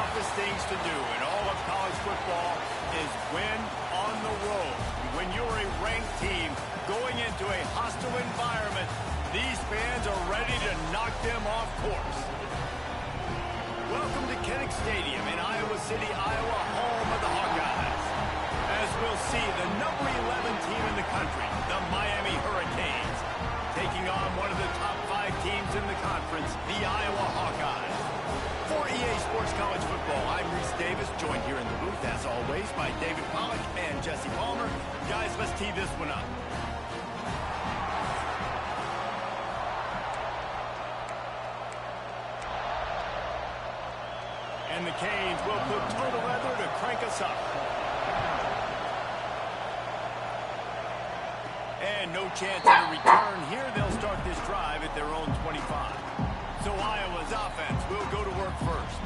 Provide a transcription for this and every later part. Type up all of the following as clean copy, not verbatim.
toughest things to do in all of college football is win on the road. When you're a ranked team going into a hostile environment, these fans are ready to knock them off course. Welcome to Kinnick Stadium in Iowa City, Iowa, home of the Hawkeyes. As we'll see, the number 11 team in the country, the Miami Hurricanes, taking on one of the top 5 teams in the conference, the Iowa Hawkeyes. For EA Sports College Football, I'm Reese Davis, joined here in the booth, as always, by David Pollack and Jesse Palmer. Guys, let's tee this one up. And the Canes will put total leather to crank us up. And no chance of a return here. They'll start this drive at their own 25. So Iowa's offense will go to work first.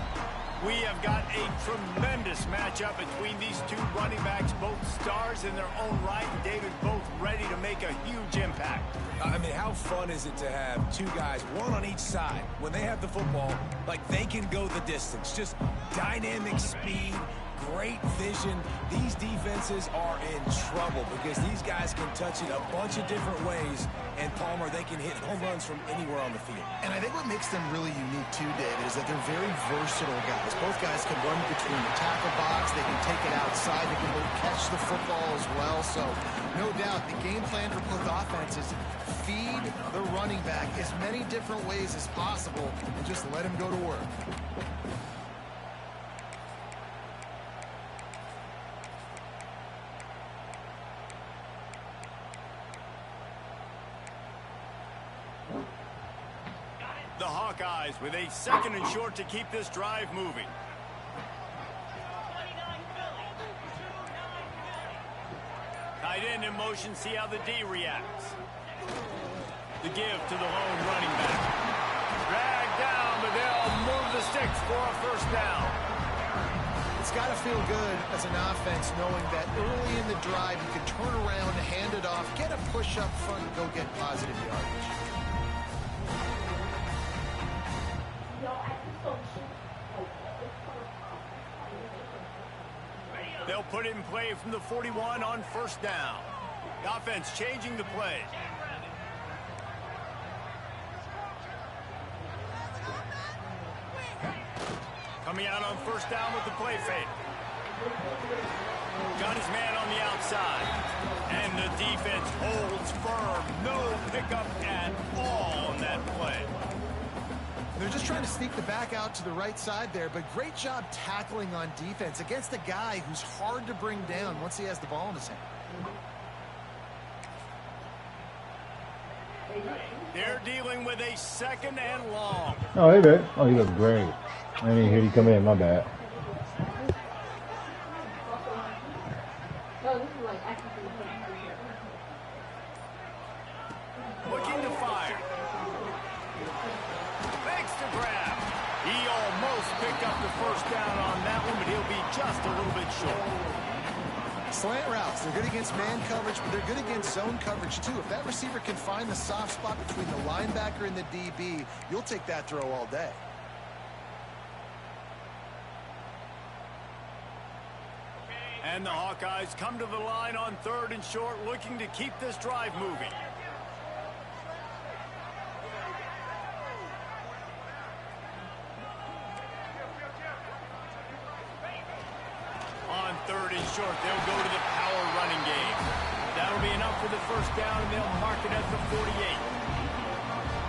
We have got a tremendous matchup between these two running backs, both stars in their own right. David, both ready to make a huge impact. I mean, how fun is it to have two guys, one on each side, when they have the football, like they can go the distance. Just dynamic speed, great vision. These defenses are in trouble because these guys can touch it a bunch of different ways. And, Palmer, they can hit home runs from anywhere on the field. And I think what makes them really unique, too, David, is that they're very versatile guys. Both guys can run between the tackle box. They can take it outside. They can both catch the football as well. So, no doubt, the game plan for both offenses, feed the running back as many different ways as possible and just let him go to work. The Hawkeyes with a second and short to keep this drive moving. Tight end in motion, see how the D reacts. The give to the lone running back. Dragged down, but they'll move the sticks for a first down. It's got to feel good as an offense knowing that early in the drive you can turn around, hand it off, get a push up front, and go get positive yardage. They'll put it in play from the 41 on first down. The offense changing the play. Coming out on first down with the play fake. Got his man on the outside. And the defense holds firm. No pickup at all on that play. They're just trying to sneak the back out to the right side there, but great job tackling on defense against a guy who's hard to bring down once he has the ball in his hand. They're dealing with a second and long. Oh, hey, babe. Oh, you look great. I didn't hear you come in. My bad. Looking to fire. Makes the grab. He almost picked up the first down on that one, but he'll be just a little bit short. Slant routes, they're good against man coverage, but they're good against zone coverage too. If that receiver can find the soft spot between the linebacker and the DB, you'll take that throw all day. And the Hawkeyes come to the line on third and short, looking to keep this drive moving. On third and short, they'll go to the power running game. That'll be enough for the first down, and they'll mark it at the 48.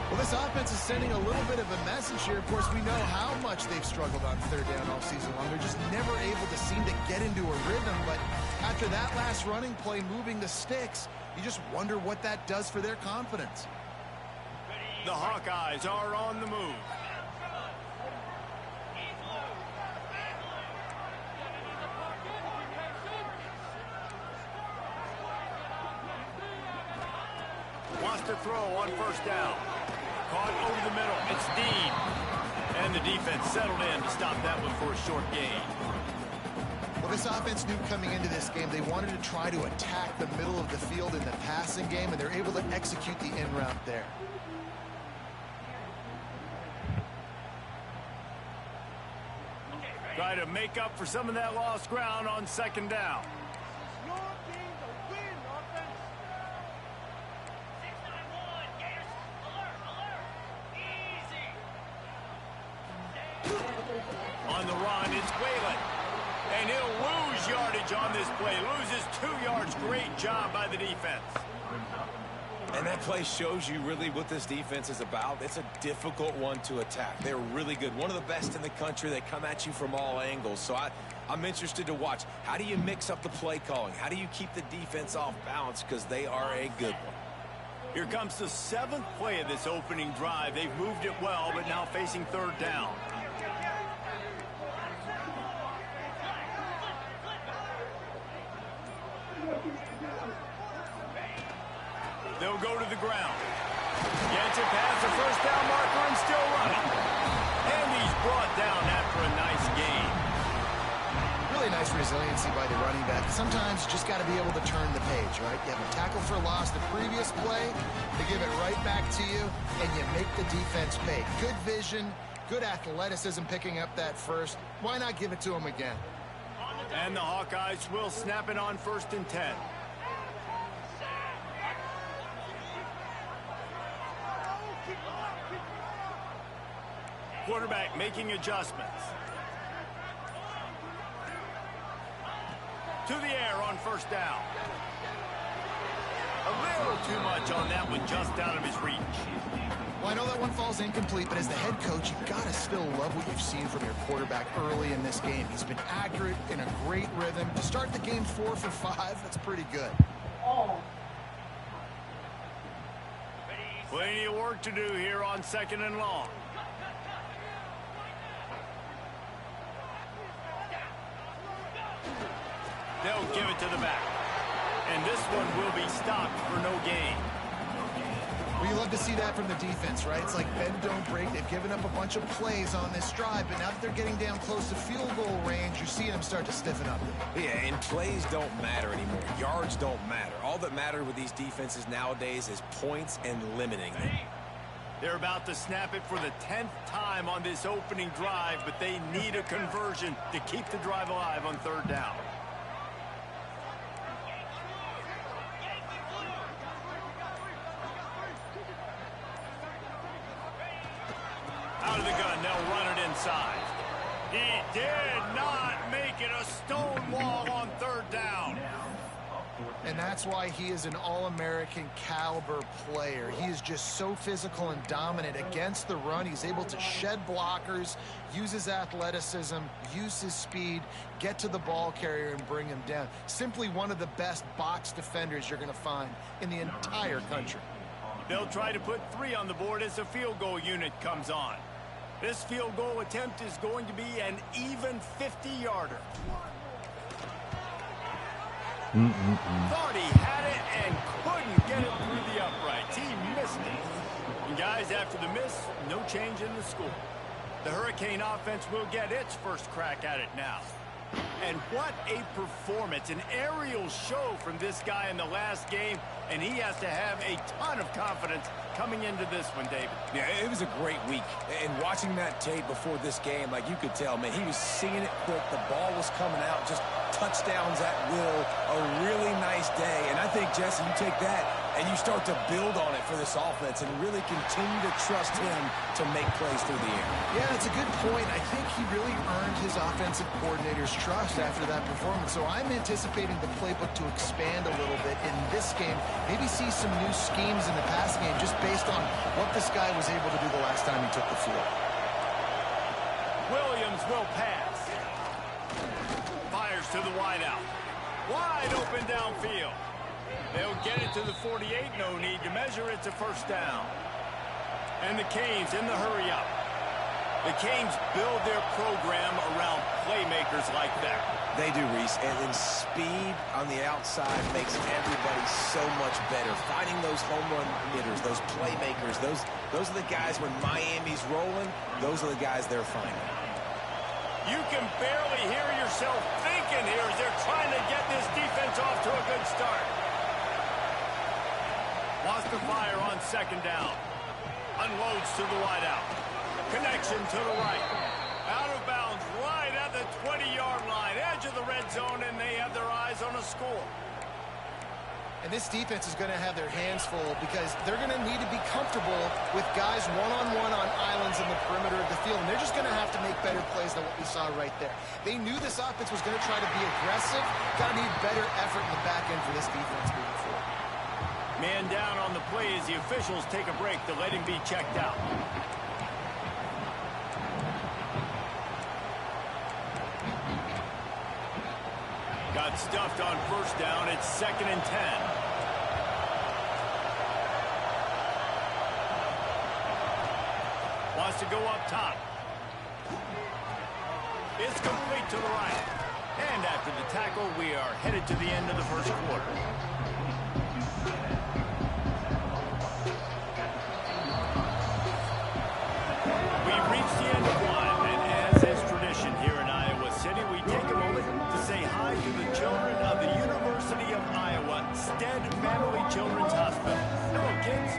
Well, this offense is sending a little bit of a message here. Of course, we know how much they've struggled on third down all season long. They're just never able to seem to get into a rhythm. But after that last running play, moving the sticks, you just wonder what that does for their confidence. The Hawkeyes are on the move. Wants to throw on first down. Caught over the middle. It's Dean. And the defense settled in to stop that one for a short gain. Well, this offense knew coming into this game they wanted to try to attack the middle of the field in the passing game, and they're able to execute the in route there. Try to make up for some of that lost ground on second down. On the run, it's Whalen. And he'll lose yardage on this play. Loses 2 yards. Great job by the defense. And that play shows you really what this defense is about. It's a difficult one to attack. They're really good. One of the best in the country. They come at you from all angles. So I'm interested to watch. How do you mix up the play calling? How do you keep the defense off balance? Because they are a good one. Here comes the 7th play of this opening drive. They've moved it well, but now facing third down. They'll go to the ground. Gets it past the first down marker and still running. And he's brought down after a nice gain. Really nice resiliency by the running back. Sometimes you just got to be able to turn the page, right? You have a tackle for loss the previous play. They give it right back to you, and you make the defense pay. Good vision, good athleticism picking up that first. Why not give it to him again? And the Hawkeyes will snap it on 1st and 10. Quarterback making adjustments. To the air on 1st down. A little too much on that one, just out of his reach. Well, I know that one falls incomplete, but as the head coach, you've got to still love what you've seen from your quarterback early in this game. He's been accurate, in a great rhythm. To start the game 4 for 5, that's pretty good. Plenty of work to do here on 2nd and long. They'll give it to the back. And this one will be stopped for no gain. Well, you love to see that from the defense, right? It's like bend, don't break. They've given up a bunch of plays on this drive, but now that they're getting down close to field goal range, you're seeing them start to stiffen up. Yeah, and plays don't matter anymore. Yards don't matter. All that matters with these defenses nowadays is points and limiting them. They're about to snap it for the 10th time on this opening drive, but they need a conversion to keep the drive alive on 3rd down. Out of the gun, they'll run it inside. He did not make it a stone wall on 3rd down. And that's why he is an All-American caliber player. He is just so physical and dominant against the run. He's able to shed blockers, use his athleticism, use his speed, get to the ball carrier and bring him down. Simply one of the best box defenders you're going to find in the entire country. They'll try to put 3 on the board as the field goal unit comes on. This field goal attempt is going to be an even 50-yarder. Thought he had it and couldn't get it through the uprights. He missed it. And guys, after the miss, no change in the score. The Hurricane offense will get its first crack at it now. And what a performance, an aerial show from this guy in the last game, and he has to have a ton of confidence coming into this one, David. Yeah, it was a great week. And watching that tape before this game, like you could tell, man, he was singing it quick. The ball was coming out, just touchdowns at will. A really nice day. And I think, Jesse, you take that and you start to build on it for this offense and really continue to trust him to make plays through the air. Yeah, that's a good point. I think he really earned his offensive coordinator's trust after that performance. So I'm anticipating the playbook to expand a little bit in this game. Maybe see some new schemes in the passing game just based on what this guy was able to do the last time he took the field. Williams will pass. Fires to the wideout. Wide open downfield. They'll get it to the 48. No need to measure. It's a first down. And the Canes in the hurry-up. The Canes build their program around playmakers like that. They do, Reese, and then speed on the outside makes everybody so much better. Finding those home run hitters, those playmakers, those are the guys when Miami's rolling, those are the guys they're finding. You can barely hear yourself thinking here as they're trying to get this defense off to a good start. Lost the fire on second down. Unloads to the wideout. Connection to the right. Out of bounds right at the 20-yard line, edge of the red zone, and they have their eyes on a score. And this defense is going to have their hands full because they're going to need to be comfortable with guys one-on-one on islands in the perimeter of the field. And they're just going to have to make better plays than what we saw right there. They knew this offense was going to try to be aggressive. Got to need better effort in the back end for this defense moving forward. Man down on the play as the officials take a break to let him be checked out. Got stuffed on first down. It's 2nd and 10. Wants to go up top. It's complete to the right. And after the tackle, we are headed to the end of the first quarter. We've reached the end of one, and as is tradition here in Iowa City, we take a moment to say hi to the children of the University of Iowa Stead Family Children's Hospital. Hello, kids.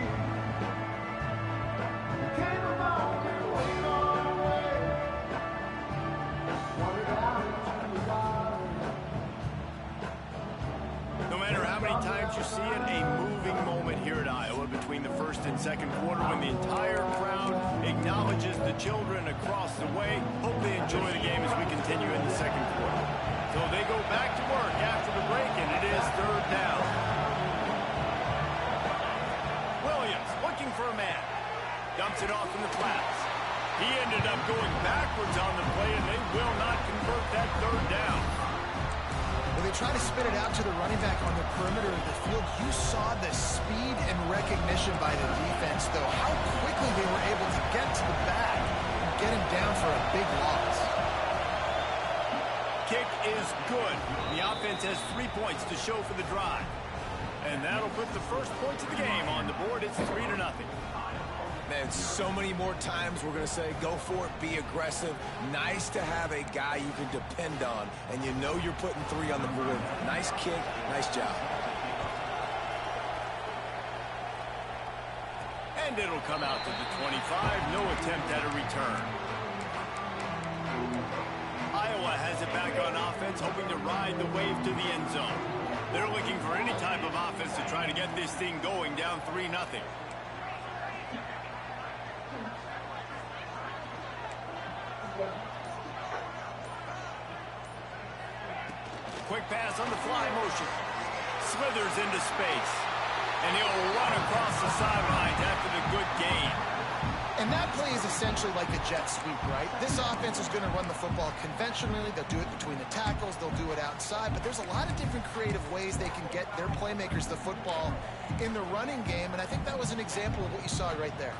No matter how many times you see it, a moving moment here at Iowa between the first and second quarter when the entire crowd acknowledges the children across the way. Hope they enjoy the game as we continue in the second quarter. So they go back to work after the break, and it is 3rd down. Williams looking for a man. Dumps it off in the flats. He ended up going backwards on the play, and they will not convert that 3rd down. When they try to spit it out to the running back on the perimeter of the field, you saw the speed and recognition by the defense, though, how quickly they were able to get to the back and get him down for a big loss. Kick is good. The offense has 3 points to show for the drive. And that'll put the first points of the game on the board. It's 3-0. Man, so many more times we're going to say, go for it, be aggressive. Nice to have a guy you can depend on, and you know you're putting 3 on the board. Nice kick, nice job. And it'll come out to the 25. No attempt at a return. Iowa has it back on offense, hoping to ride the wave to the end zone. They're looking for any type of offense to try to get this thing going, down 3-0. Quick pass on the fly motion. Slithers into space. And he'll run across the sidelines after the good gain. And that play is essentially like a jet sweep, right? This offense is going to run the football conventionally. They'll do it between the tackles. They'll do it outside. But there's a lot of different creative ways they can get their playmakers the football in the running game. And I think that was an example of what you saw right there.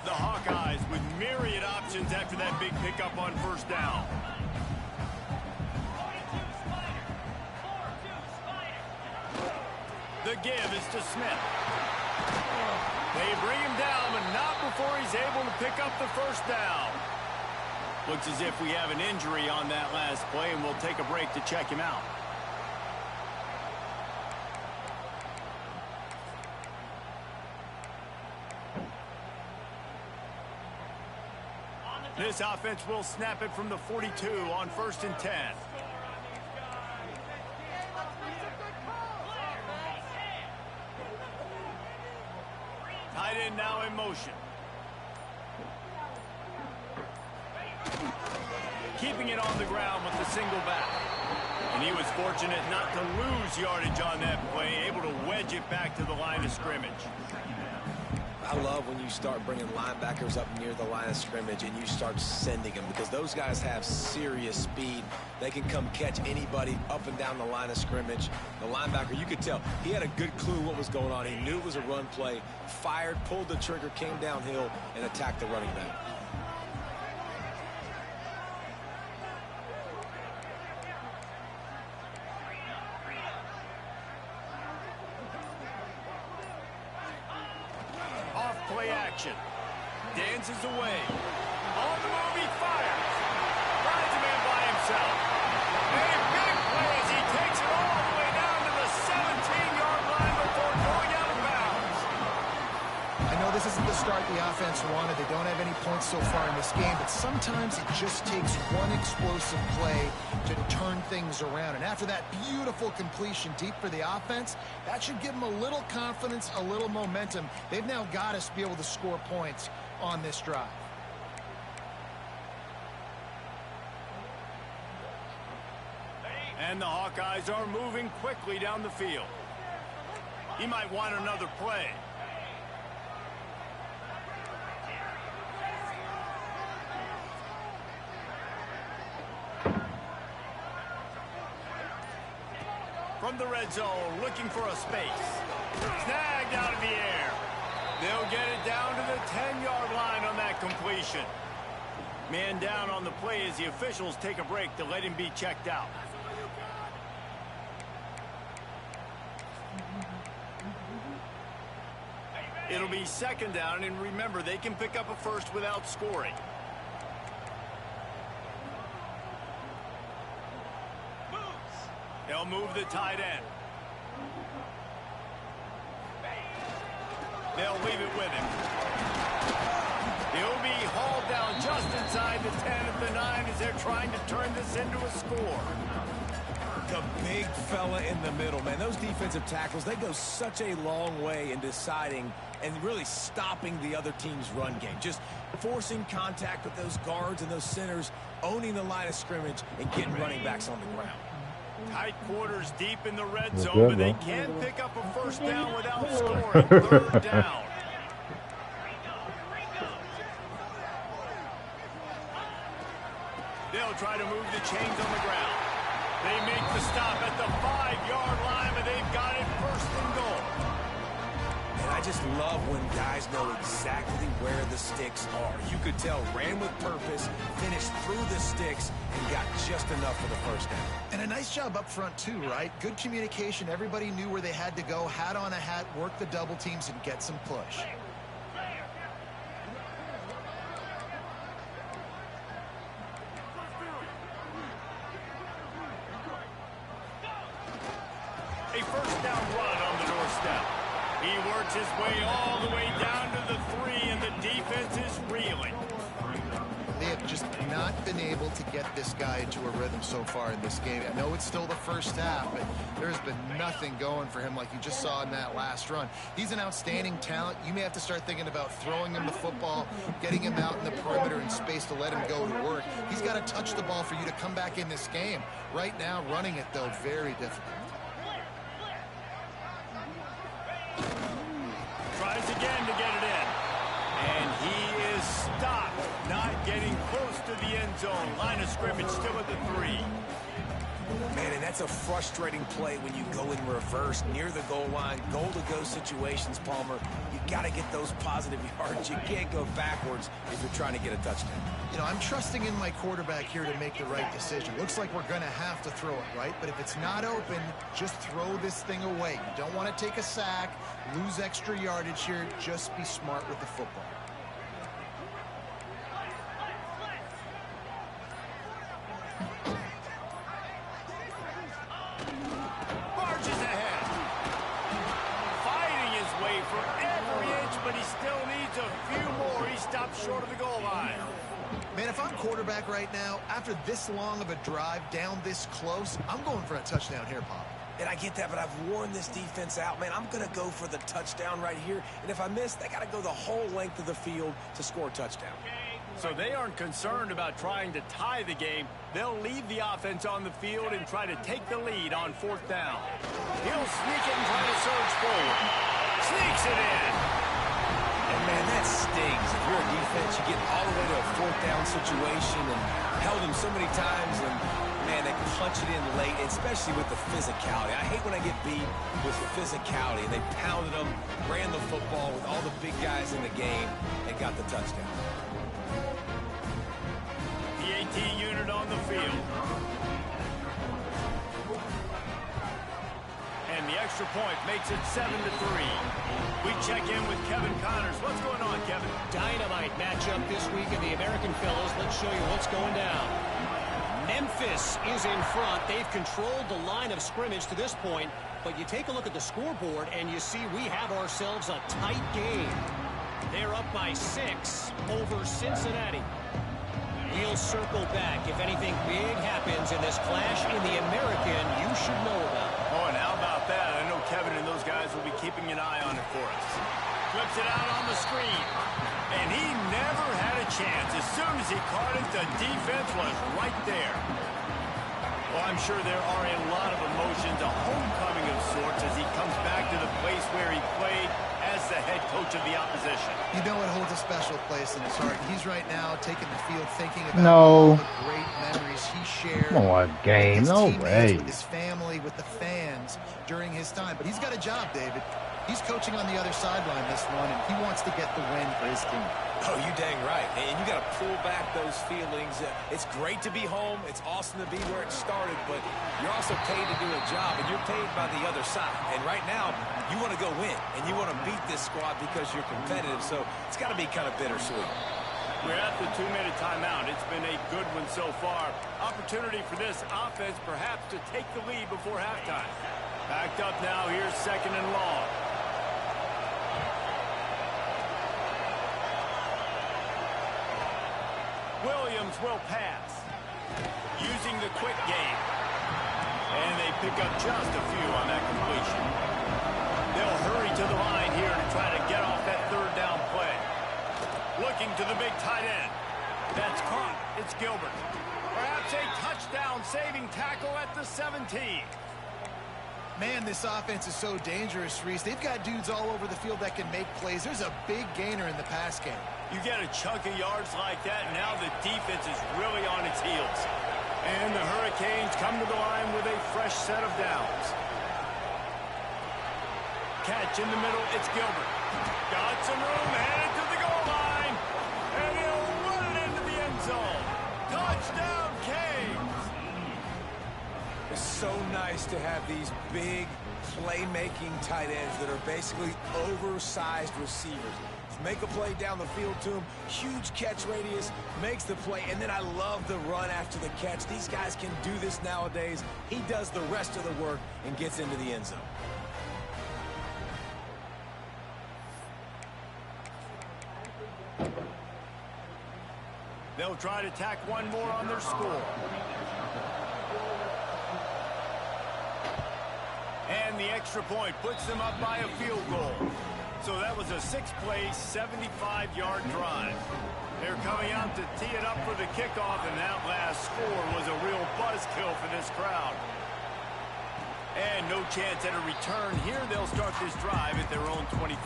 The Hawkeyes with myriad options after that big pickup on first down. The give is to Smith. They bring him down, but not before he's able to pick up the first down. Looks as if we have an injury on that last play, and we'll take a break to check him out. This offense will snap it from the 42 on 1st and 10. Tight end now in motion. Keeping it on the ground with the single back. And he was fortunate not to lose yardage on that play, able to wedge it back to the line of scrimmage. I love when you start bringing linebackers up near the line of scrimmage and you start sending them, because those guys have serious speed. They can come catch anybody up and down the line of scrimmage. The linebacker, you could tell, he had a good clue what was going on. He knew it was a run play, fired, pulled the trigger, came downhill, and attacked the running back. Play action. Dances away. On the move, he fires. Finds a man by himself. A big play as he takes it all the way down to the 17-yard line before going out of bounds. I know this isn't the start the offense wanted. They don't have any points so far in this game, but sometimes it just takes one explosive play to turn things around. And after that beautiful completion deep for the offense, that should give them a little confidence, a little momentum. They've now got us to be able to score points on this drive. And the Hawkeyes are moving quickly down the field. He might want another play. From the red zone, looking for a space. Snagged out of the air. They'll get it down to the 10-yard line on that completion. Man down on the play as the officials take a break to let him be checked out. It'll be second down, and remember, they can pick up a first without scoring. They'll move the tight end. They'll leave it with him. He'll be hauled down just inside the 10 at the 9 as they're trying to turn this into a score. The big fella in the middle, man. Those defensive tackles, they go such a long way in deciding and really stopping the other team's run game. Just forcing contact with those guards and those centers, owning the line of scrimmage, and getting running backs on the ground. Tight quarters deep in the red zone, but they can't pick up a first down without scoring. Third down. They'll try to move the chains on the ground. They make the stop at the 5-yard line, but they've got it first and goal. And I just love when guys know exactly where the sticks are. You could tell ran with purpose, finished through the sticks, and got just enough for the first down. And a nice job up front too, right? Good communication. Everybody knew where they had to go. Hat on a hat, work the double teams, and get some push. A first down run on the doorstep. He works his way all the way down to the 3, and the defense is reeling. They have just not been able to get this guy into a rhythm so far in this game. I know it's still the first half, but there's been nothing going for him like you just saw in that last run. He's an outstanding talent. You may have to start thinking about throwing him the football, getting him out in the perimeter in space to let him go to work. He's got to touch the ball for you to come back in this game. Right now, running it, though, very difficult. Tries again to get it in. And he is stopped, not getting close to the end zone. Line of scrimmage still at the 3. Man, and that's a frustrating play when you go in reverse near the goal line. Goal-to-go situations, Palmer. You got to get those positive yards. You can't go backwards if you're trying to get a touchdown. You know, I'm trusting in my quarterback here to make the right decision. Looks like we're going to have to throw it, right? But if it's not open, just throw this thing away. You don't want to take a sack, lose extra yardage here. Just be smart with the football. Barges ahead. Fighting his way for every inch, but he still needs a few more. He stops short of the goal line. Man, if I'm quarterback right now, after this long of a drive down this close, I'm going for a touchdown here, Pop. And I get that, but I've worn this defense out. Man, I'm going to go for the touchdown right here. And if I miss, they got to go the whole length of the field to score a touchdown. So they aren't concerned about trying to tie the game. They'll leave the offense on the field and try to take the lead on 4th down. He'll sneak it and try to surge forward. Sneaks it in. And, man, that stings. If you're a defense, you get all the way to a 4th down situation and held him so many times, and, man, they punch it in late, especially with the physicality. I hate when I get beat with physicality. They pounded them, ran the football with all the big guys in the game, and got the touchdown. PAT unit on the field. And the extra point makes it 7-3. We check in with Kevin Connors. What's going on, Kevin? Dynamite matchup this week in the American Fellas. Let's show you what's going down. Memphis is in front. They've controlled the line of scrimmage to this point, but you take a look at the scoreboard and you see we have ourselves a tight game. They're up by 6 over Cincinnati. We'll circle back. If anything big happens in this clash in the American, you should know about it. Oh, and how about that? I know Kevin and those guys will be keeping an eye on it for us. Flips it out on the screen. And he never had a chance. As soon as he caught it, the defense was right there. Well, I'm sure there are a lot of emotions, a homecoming of sorts, as he comes back to the place where he played as the head coach of the opposition. You know it holds a special place in his heart. He's right now taking the field thinking about No. all the great memories he shared. Come on, game. With his No teammates, way. with his family, with the fans during his time. But he's got a job, David. He's coaching on the other sideline this one, and he wants to get the win for his team. Oh, you dang right. And you got to pull back those feelings. It's great to be home. It's awesome to be where it started, but you're also paid to do a job, and you're paid by the other side. And right now, you want to go win, and you want to beat this squad because you're competitive, so it's got to be kind of bittersweet. We're at the 2-minute timeout. It's been a good one so far. Opportunity for this offense perhaps to take the lead before halftime. Backed up now. Here's 2nd and long. Williams will pass. Using the quick game. And they pick up just a few on that completion. They'll hurry to the line here to try to get off that 3rd down play. Looking to the big tight end. That's caught. It's Gilbert. Perhaps a touchdown-saving tackle at the 17. Man, this offense is so dangerous, Reese. They've got dudes all over the field that can make plays. There's a big gainer in the pass game. You get a chunk of yards like that, and now the defense is really on its heels. And the Hurricanes come to the line with a fresh set of downs. Catch in the middle, it's Gilbert. Got some room, headed to the goal line. And he'll run it into the end zone. Touchdown, Canes! It's so nice to have these big playmaking tight ends that are basically oversized receivers. Make a play down the field to him, huge catch radius, makes the play, and then I love the run after the catch. These guys can do this nowadays. He does the rest of the work and gets into the end zone. They'll try to tack one more on their score. And the extra point puts them up by a field goal. So that was a 6-play, 75-yard drive. They're coming out to tee it up for the kickoff, and that last score was a real buzzkill for this crowd. And no chance at a return here. They'll start this drive at their own 25.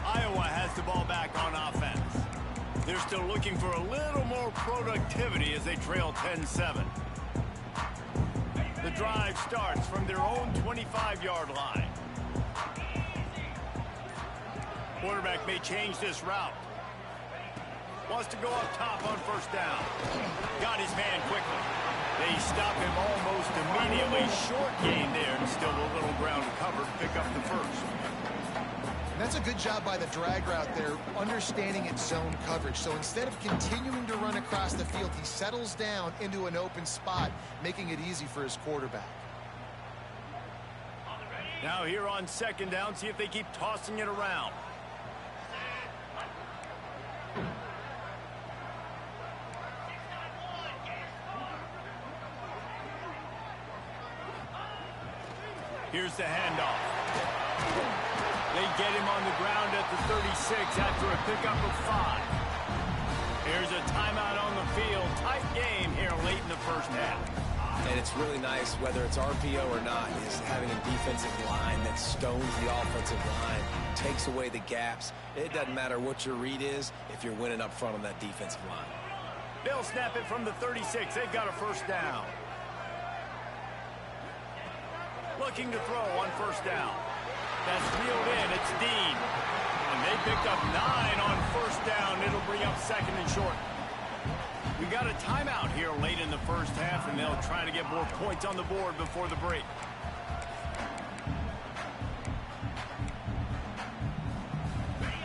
Iowa has the ball back on offense. They're still looking for a little more productivity as they trail 10-7. The drive starts from their own 25-yard line. Quarterback may change this route. Wants to go up top on 1st down. Got his man quickly. They stop him almost immediately. Short gain there, and still a little ground to cover to pick up the 1st. That's a good job by the drag route there, understanding its zone coverage. So instead of continuing to run across the field, he settles down into an open spot, making it easy for his quarterback. Now here on 2nd down, see if they keep tossing it around. Here's the handoff. They get him on the ground at the 36 after a pickup of 5. Here's a timeout on the field. Tight game here late in the 1st half. And it's really nice, whether it's RPO or not, is having a defensive line that stones the offensive line, takes away the gaps. It doesn't matter what your read is if you're winning up front on that defensive line. They'll snap it from the 36. They've got a 1st down. Looking to throw on 1st down. That's reeled in. It's Dean. And they picked up 9 on 1st down. It'll bring up 2nd and short. We got a timeout here late in the 1st half, and they'll try to get more points on the board before the break.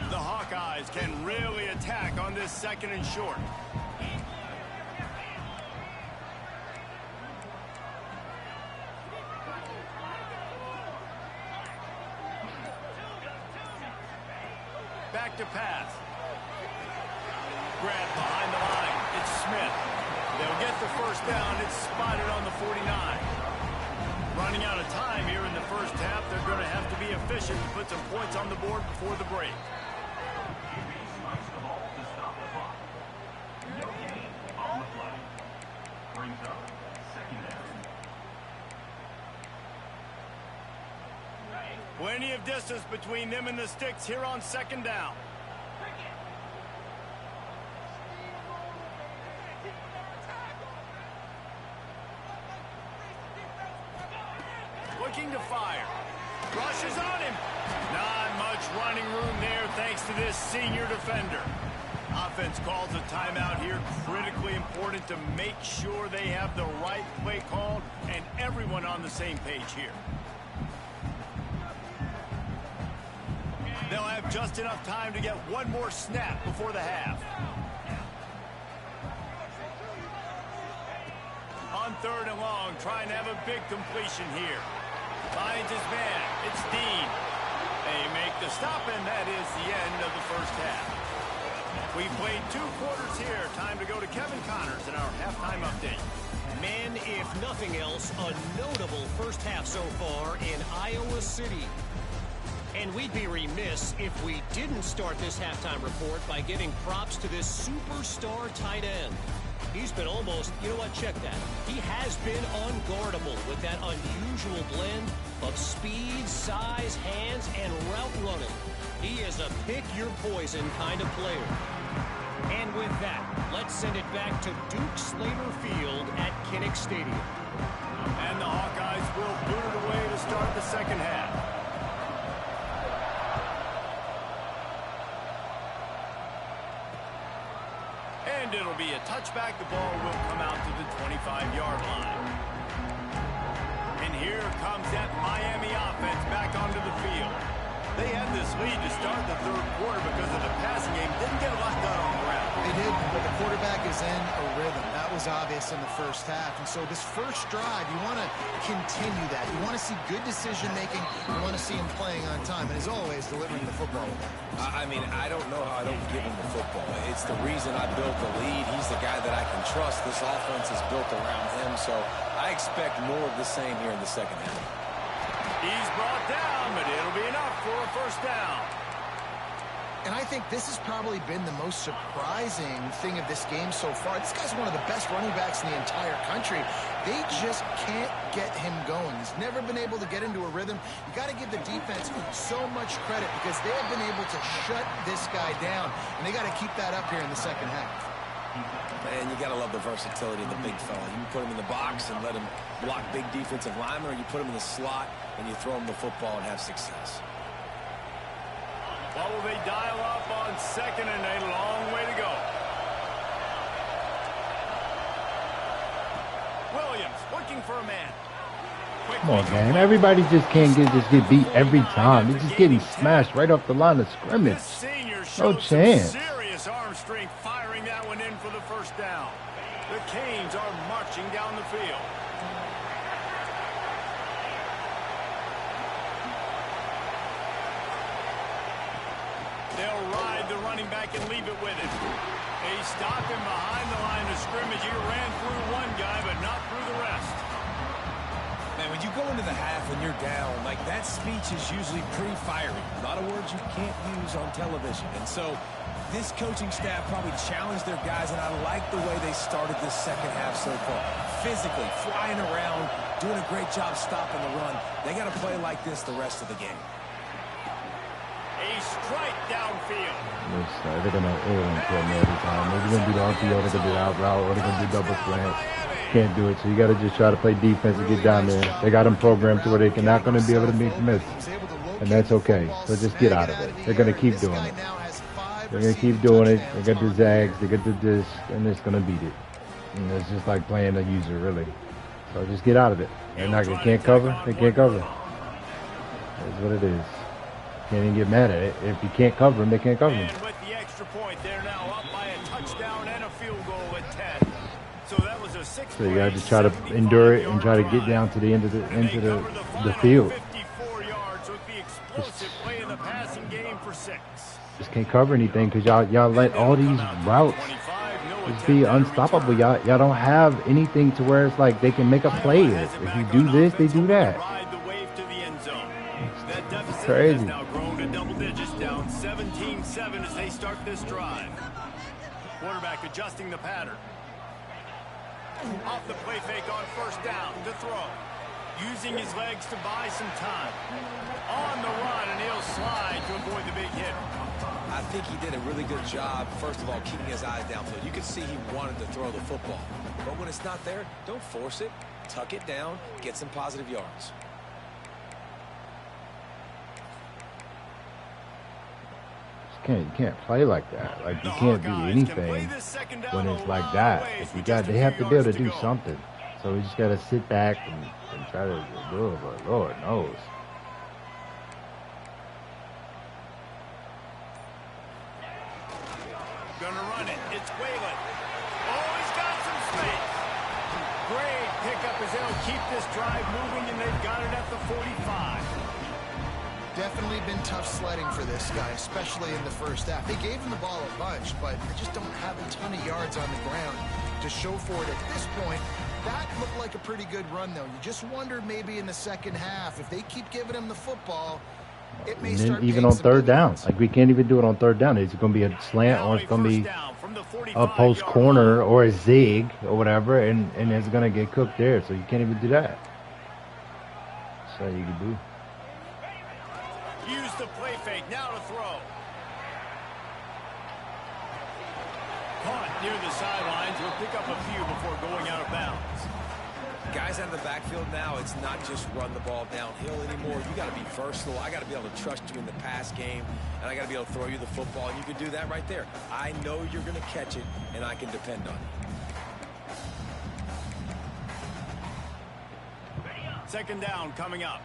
The Hawkeyes can really attack on this 2nd and short. back to pass. Grab behind the line. It's Smith. They'll get the first down. It's spotted on the 49. Running out of time here in the first half. They're going to have to be efficient and put some points on the board before the break. Plenty of distance between them and the sticks here on second down. Looking to fire. Rushes on him. Not much running room there thanks to this senior defender. Offense calls a timeout here. Critically important to make sure they have the right play called and everyone on the same page here. They'll have just enough time to get one more snap before the half. On third and long, trying to have a big completion here. Finds his man. It's Dean. They make the stop, and that is the end of the first half. We played 2 quarters here. Time to go to Kevin Connors in our halftime update. Man, if nothing else, a notable first half so far in Iowa City. And we'd be remiss if we didn't start this halftime report by giving props to this superstar tight end. He's been almost, you know what, check that. He has been unguardable with that unusual blend of speed, size, hands, and route running. He is a pick-your-poison kind of player. And with that, let's send it back to Duke Slater Field at Kinnick Stadium. And the Hawkeyes will boot it away to start the second half. And it'll be a touchback. The ball will come out to the 25-yard line. And here comes that Miami offense back onto the field. They had this lead to start the third quarter because of the passing game. Didn't get a lot done on the ground. They did, but the quarterback is in a rhythm. That was obvious in the first half. And so this first drive, you want to continue that. You want to see good decision-making. You want to see him playing on time. And as always, delivering the football. I mean, I don't know how I don't give him the football. It's the reason I built the lead. He's the guy that I can trust. This offense is built around him. So I expect more of the same here in the second half. He's brought down, but it'll be enough for a first down. And I think this has probably been the most surprising thing of this game so far. This guy's one of the best running backs in the entire country. They just can't get him going. He's never been able to get into a rhythm. You got to give the defense so much credit because they have been able to shut this guy down, and they got to keep that up here in the second half. Man, you got to love the versatility of the big fella. You can put him in the box and let him block big defensive linemen, or you put him in the slot and you throw him the football and have success. What will they dial up on second and a long way to go? Williams looking for a man. Come on, man. Everybody just can't get beat every time. They're just getting smashed right off the line of scrimmage. No chance. Serious arm strength firing that one in for the first down. The Canes are marching down the field. They'll ride the running back and leave it with him. They stop him behind the line of scrimmage. He ran through one guy, but not through the rest. Man, when you go into the half and you're down, like that speech is usually pretty fiery. A lot of words you can't use on television. And so this coaching staff probably challenged their guys, and I like the way they started this second half so far. Physically, flying around, doing a great job stopping the run. They got to play like this the rest of the game. A strike downfield. They're going to kill me every time. They're going to do the RPO, they're going to do the out route, or they're going to do double slant. Can't do it, so you got to just try to play defense and get down there. They got them programmed to where they're not going to be able to make misses, and that's okay. So just get out of it. They're going to keep doing it. They're going to keep doing it. They got the zags, they got the this, and it's going to beat it. And it's just like playing a user, really. So just get out of it. They're not, they can't cover. They can't cover. That's what it is. Can't even get mad at it. If you can't cover them, they can't cover them. And with the extra point, they're now up by a touchdown and a field goal at 10. So that was a 6. So you got to just try to endure it and try to get down to the end of the field. 54 yards with the explosive play in the passing game for 6. just can't cover anything because y'all let all these routes just be unstoppable. Y'all don't have anything to where it's like they can make a play. If you do this, they do that. It's crazy. Now grown to double digits, down 17-7 as they start this drive. Quarterback adjusting the pattern. Off the play fake on first down to throw. Using his legs to buy some time. On the run, and he'll slide to avoid the big hit. I think he did a really good job, first of all, keeping his eyes downfield. You could see he wanted to throw the football. But when it's not there, don't force it. Tuck it down, get some positive yards. You can't play like that. Like, you can't do anything when it's like that. They have to be able to do something. So we just got to sit back and try to do it, but Lord knows. Gonna run it. It's Whalen. Oh, he's got some space. Great pickup as they'll keep this drive moving, and they've got it at the 45. Definitely been tough sledding for this guy, especially in the first half. They gave him the ball a bunch, but they just don't have a ton of yards on the ground to show for it at this point. That looked like a pretty good run, though. You just wonder maybe in the second half, if they keep giving him the football, it may start even on third down. Like, we can't even do it on third down. It's going to be a slant or it's going to be a post corner or a zig or whatever, and it's going to get cooked there. So you can't even do that. So you can do. Use the play fake, now to throw. Caught near the sidelines. Will pick up a few before going out of bounds. Guys out of the backfield now, it's not just run the ball downhill anymore. You got to be versatile. I got to be able to trust you in the pass game, and I got to be able to throw you the football, and you can do that right there. I know you're going to catch it, and I can depend on it. Second down coming up.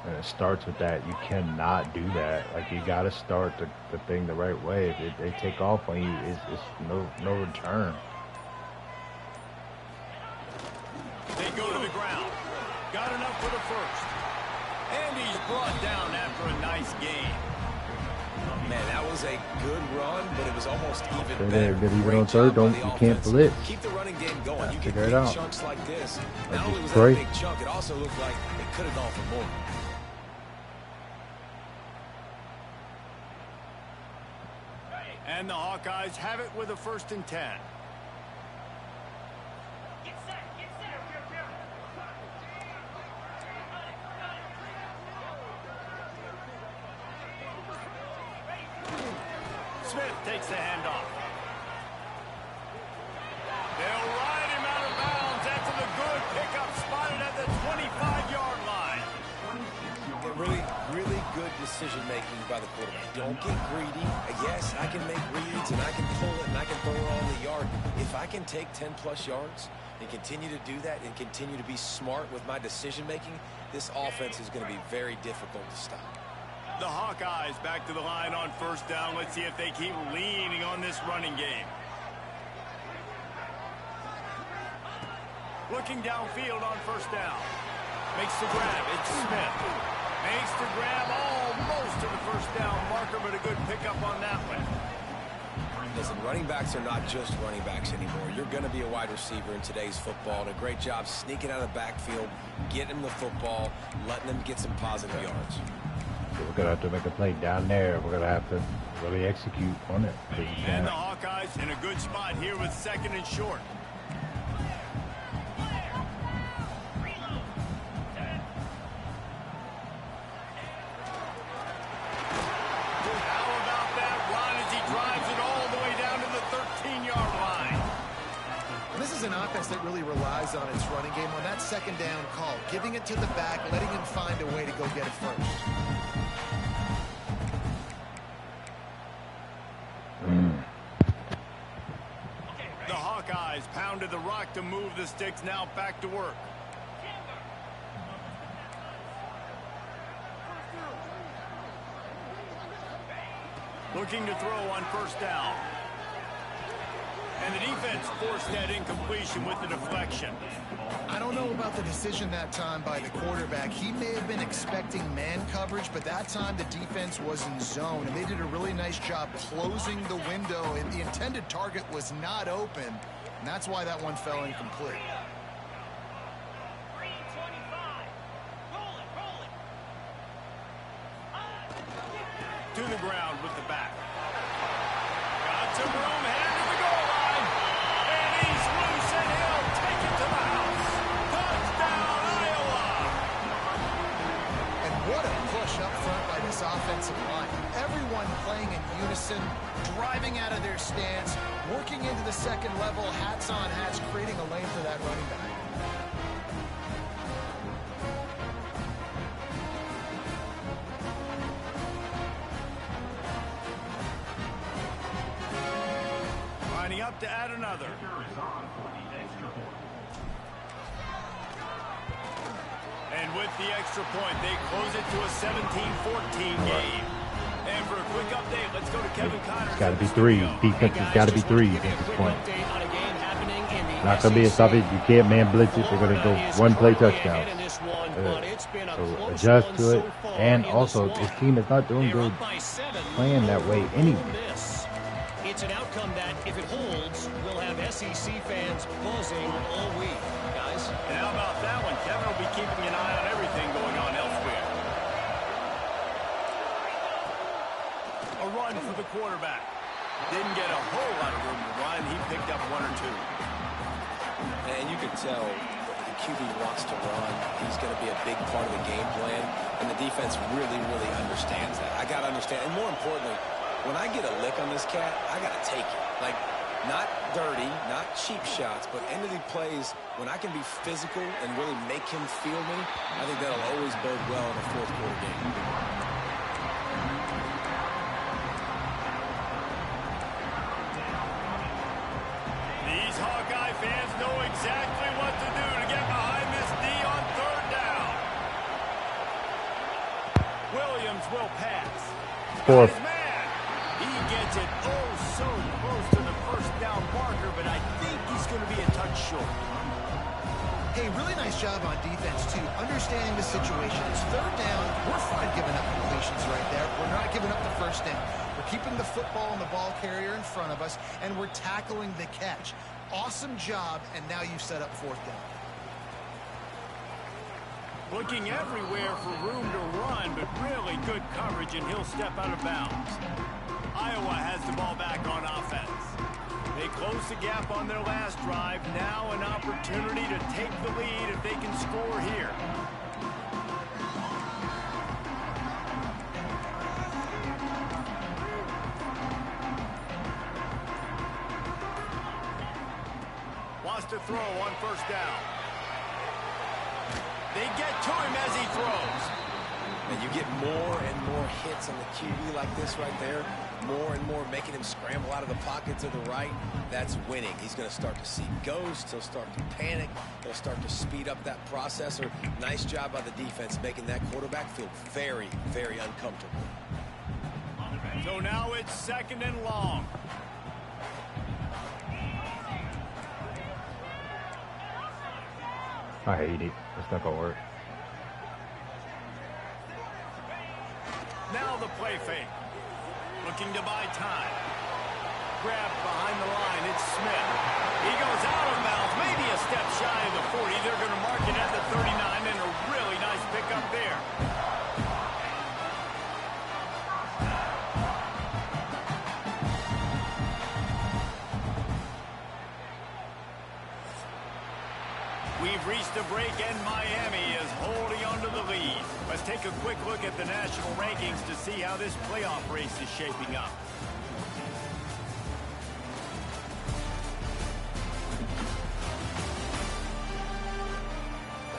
And it starts with that. You cannot do that. Like, you got to start the thing the right way. If they take off on you, it's no return. They go to the ground. Got enough for the first. And he's brought down after a nice gain. Man, that was a good run, but it was almost even Stay better. there, even on third, you can't blitz. Keep the running game going. You get figure it big out. chunks like this. Or Not only just was pray. that a big chunk, it also looked like it could have gone for more. And the Hawkeyes have it with a 1st and 10. Smith takes the handoff. They'll ride him out of bounds after the good pickup spotted at the 25-yard line. Really good decision-making by the quarterback. Don't get greedy. Yes, I can make reads, and I can pull it, and I can throw it on the yard. If I can take 10-plus yards and continue to do that and continue to be smart with my decision-making, this offense is going to be very difficult to stop. The Hawkeyes back to the line on 1st down. Let's see if they keep leaning on this running game. Looking downfield on 1st down. Makes the grab. It's Smith. Makes the grab almost to the 1st down marker, but a good pickup on that one. Listen, running backs are not just running backs anymore. You're going to be a wide receiver in today's football. And a great job sneaking out of the backfield, getting them the football, letting them get some positive yards. So we're going to have to make a play down there. We're going to have to really execute on it. And the Hawkeyes in a good spot here with 2nd and short. How about that run as he drives it all the way down to the 13-yard line? This is an offense that really relies on its running game on that 2nd down call, giving it to the back, letting him find a way to go get it first. The Hawkeyes pounded the rock to move the sticks, now back to work. Looking to throw on 1st down. And the defense forced that incompletion with the deflection. I don't know about the decision that time by the quarterback. He may have been expecting man coverage, but that time the defense was in zone, and they did a really nice job closing the window, and the intended target was not open, and that's why that one fell incomplete. To the ground with the back. Got some room, headed to the goal line. And he's loose, and he'll take it to the house. Touchdown, Iowa! And what a push up front by this offensive line. Everyone playing in unison, driving out of their stance, working into the second level, hats on hats, creating a lane for that running back. Up to add another. And with the extra point, they close it to a 17-14 game. And for a quick update, let's go to Kevin Connors. It's got to be three. Defense has got to be threes at this point. Not going to be a stuff. You can't man blitz it. They're going to go one play touchdown. So adjust to it. And also, this team is not doing good playing that way anyway. It's an outcome that, if it holds, will have SEC fans buzzing all week, guys. And how about that one? Kevin will be keeping an eye on everything going on elsewhere. A run for the quarterback. Didn't get a whole lot of room to run. He picked up one or two. And you can tell the QB wants to run. He's going to be a big part of the game plan. And the defense really, really understands that. I got to understand. And more importantly, when I get a lick on this cat, I got to take it. Like, not dirty, not cheap shots, but end of the plays, when I can be physical and really make him feel me, I think that'll always bode well in a fourth quarter game. These Hawkeye fans know exactly what to do to get behind this D on third down. Williams will pass. Fourth. He gets it so close to the first down marker, but I think he's going to be a touch short. Hey, really nice job on defense, too. Understanding the situation. It's third down. We're fine giving up completions right there. We're not giving up the first down. We're keeping the football and the ball carrier in front of us, and we're tackling the catch. Awesome job, and now you've set up fourth down. Looking everywhere for room to run, but really good coverage, and he'll step out of bounds. Iowa has the ball back on offense. They close the gap on their last drive. Now an opportunity to take the lead if they can score here. Wants to throw on first down. They get to him as he throws. And you get more and more hits on the QB like this right there. More and more making him scramble out of the pocket to the right. That's winning. He's going to start to see ghosts. He'll start to panic. He'll start to speed up that processor. Nice job by the defense making that quarterback feel very, very uncomfortable. So now it's second and long. I hate it. It's not going to work. Now the play fake. Looking to buy time. Grabbed behind the line. It's Smith. He goes out of bounds. Maybe a step shy of the 40. They're going to mark it at the 39, and a really nice pickup there. We've reached a break, and Miami is holding on to the lead. Let's take a quick look at the national rankings to see how this playoff race is shaping up.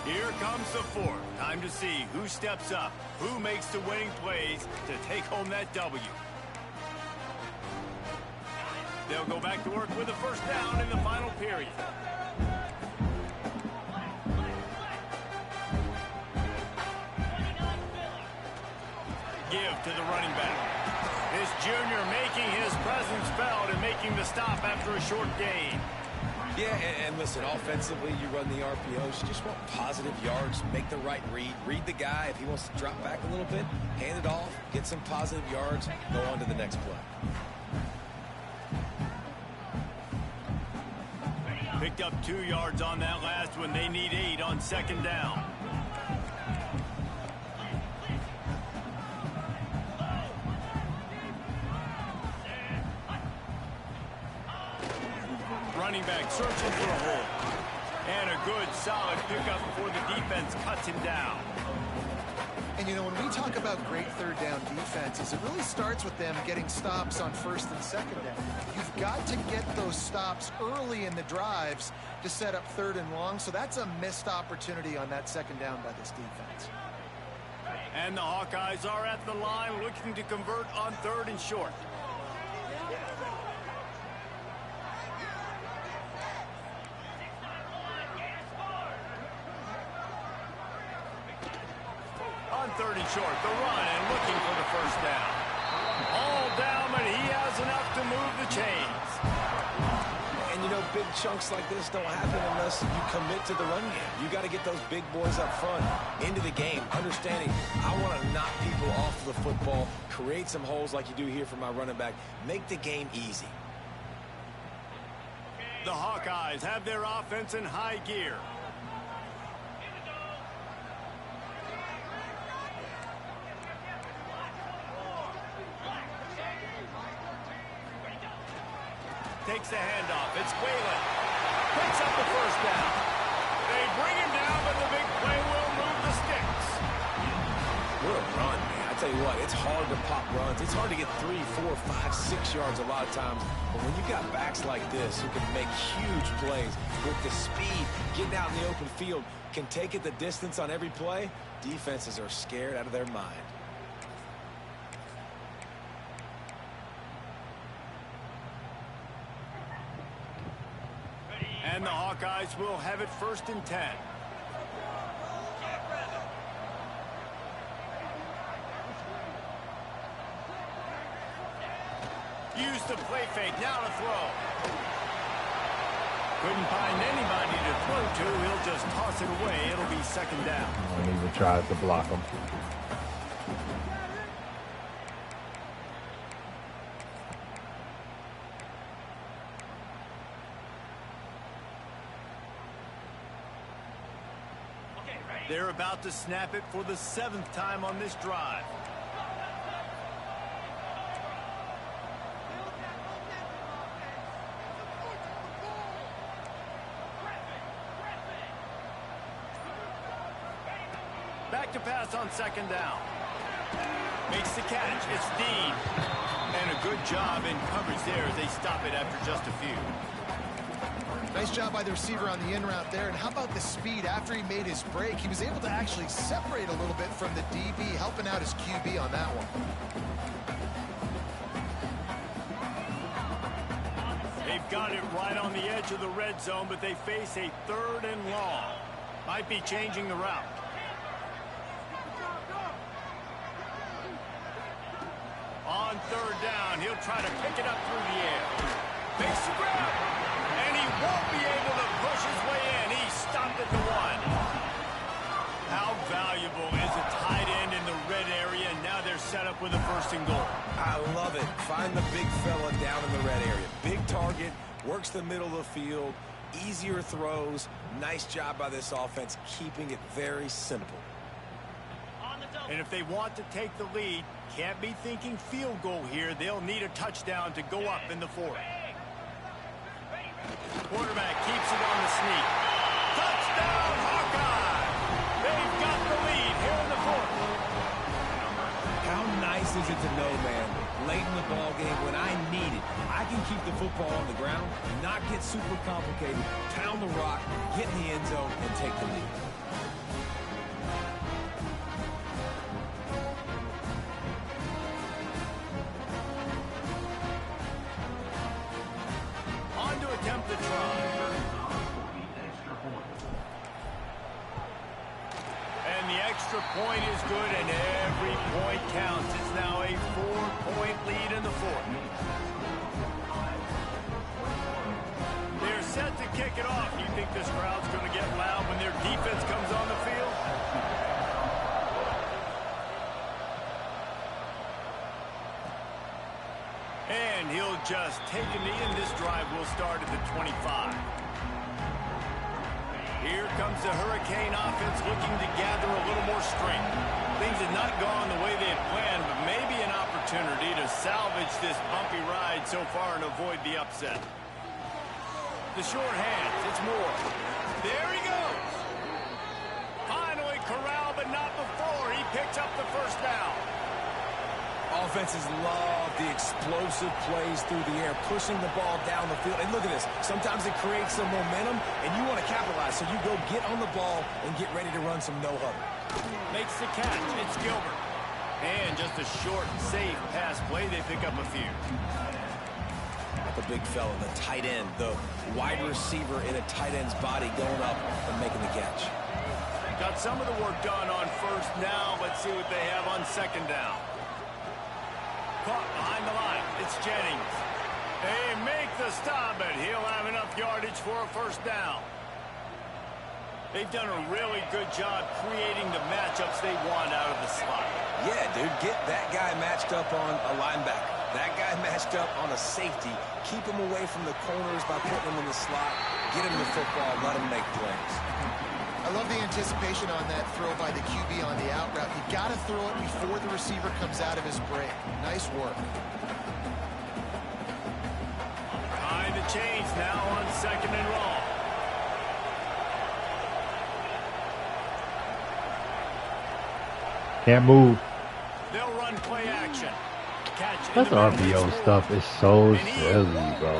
Here comes the fourth. Time to see who steps up, who makes the winning plays to take home that W. They'll go back to work with a first down in the final period. Give to the running back. This junior making his presence felt and making the stop after a short gain. Yeah, and listen, offensively, you run the RPOs. You just want positive yards, make the right read. Read the guy. If he wants to drop back a little bit, hand it off, get some positive yards, go on to the next play. Picked up 2 yards on that last one. They need 8 on second down. Running back searching for a hole. And a good, solid pickup before the defense cuts him down. And, you know, when we talk about great third down defenses, it really starts with them getting stops on first and second down. You've got to get those stops early in the drives to set up third and long, so that's a missed opportunity on that second down by this defense. And the Hawkeyes are at the line looking to convert on third and short. On third and short, the run and looking for the first down. All down, but he has enough to move the chains. And, you know, big chunks like this don't happen unless you commit to the run game. You got to get those big boys up front into the game, understanding I want to knock people off the football, create some holes like you do here for my running back, make the game easy. The Hawkeyes have their offense in high gear. Takes the handoff. It's Whalen. Picks up the first down. They bring him down, but the big play will move the sticks. What a run, man. I tell you what, it's hard to pop runs. It's hard to get 3, 4, 5, 6 yards a lot of times. But when you got backs like this who can make huge plays with the speed, getting out in the open field, can take it the distance on every play, defenses are scared out of their mind. And the Hawkeyes will have it first and 10. Use the play fake, now to throw. Couldn't find anybody to throw to. He'll just toss it away. It'll be second down. Don't even try to block him. They're about to snap it for the 7th time on this drive. Back to pass on second down. Makes the catch. It's Dean. And a good job in coverage there as they stop it after just a few. Nice job by the receiver on the in route there. And how about the speed after he made his break? He was able to actually separate a little bit from the DB, helping out his QB on that one. They've got it right on the edge of the red zone, but they face a third and long. Might be changing the route. On third down, he'll try to pick it up through the air. Makes the grab. And he won't be able to push his way in. He stopped at the 1. How valuable is a tight end in the red area? And now they're set up with a first and goal. I love it. Find the big fella down in the red area. Big target, works the middle of the field, easier throws. Nice job by this offense, keeping it very simple. And if they want to take the lead, can't be thinking field goal here. They'll need a touchdown to go up in the 4th. Quarterback keeps it on the sneak. Touchdown, Hawkeye! They've got the lead here in the 4th. How nice is it to know, man, late in the ball game when I need it, I can keep the football on the ground, not get super complicated, pound the rock, get in the end zone, and take the lead. Attempt to try. And the extra point is good, and every point counts. It's now a 4-point lead in the fourth. They're set to kick it off. You think this crowd's going to get loud when their defense comes on the field? And he'll just take a knee, and this drive will start at the 25. Here comes the Hurricane offense looking to gather a little more strength. Things have not gone the way they had planned, but maybe an opportunity to salvage this bumpy ride so far and avoid the upset. The short hands, it's Moore. There he goes. Finally corralled, but not before. He picks up the first down. Offenses love the explosive plays through the air, pushing the ball down the field. And look at this. Sometimes it creates some momentum, and you want to capitalize. So you go get on the ball and get ready to run some no-huddle. Makes the catch. It's Gilbert. And just a short, safe pass play. They pick up a few. The big fella, the tight end, the wide receiver in a tight end's body going up and making the catch. Got some of the work done on first down. Let's see what they have on second down. Caught behind the line. It's Jennings. They make the stop, but he'll have enough yardage for a first down. They've done a really good job creating the matchups they want out of the slot. Yeah, dude, get that guy matched up on a linebacker. That guy matched up on a safety. Keep him away from the corners by putting him in the slot. Get him the football. Let him make plays. I love the anticipation on that throw by the QB on the out route. You got to throw it before the receiver comes out of his break. Nice work. Behind the chains now on second and long. Can't move. They'll run play action. Catch That's RPO stuff is so silly, bro.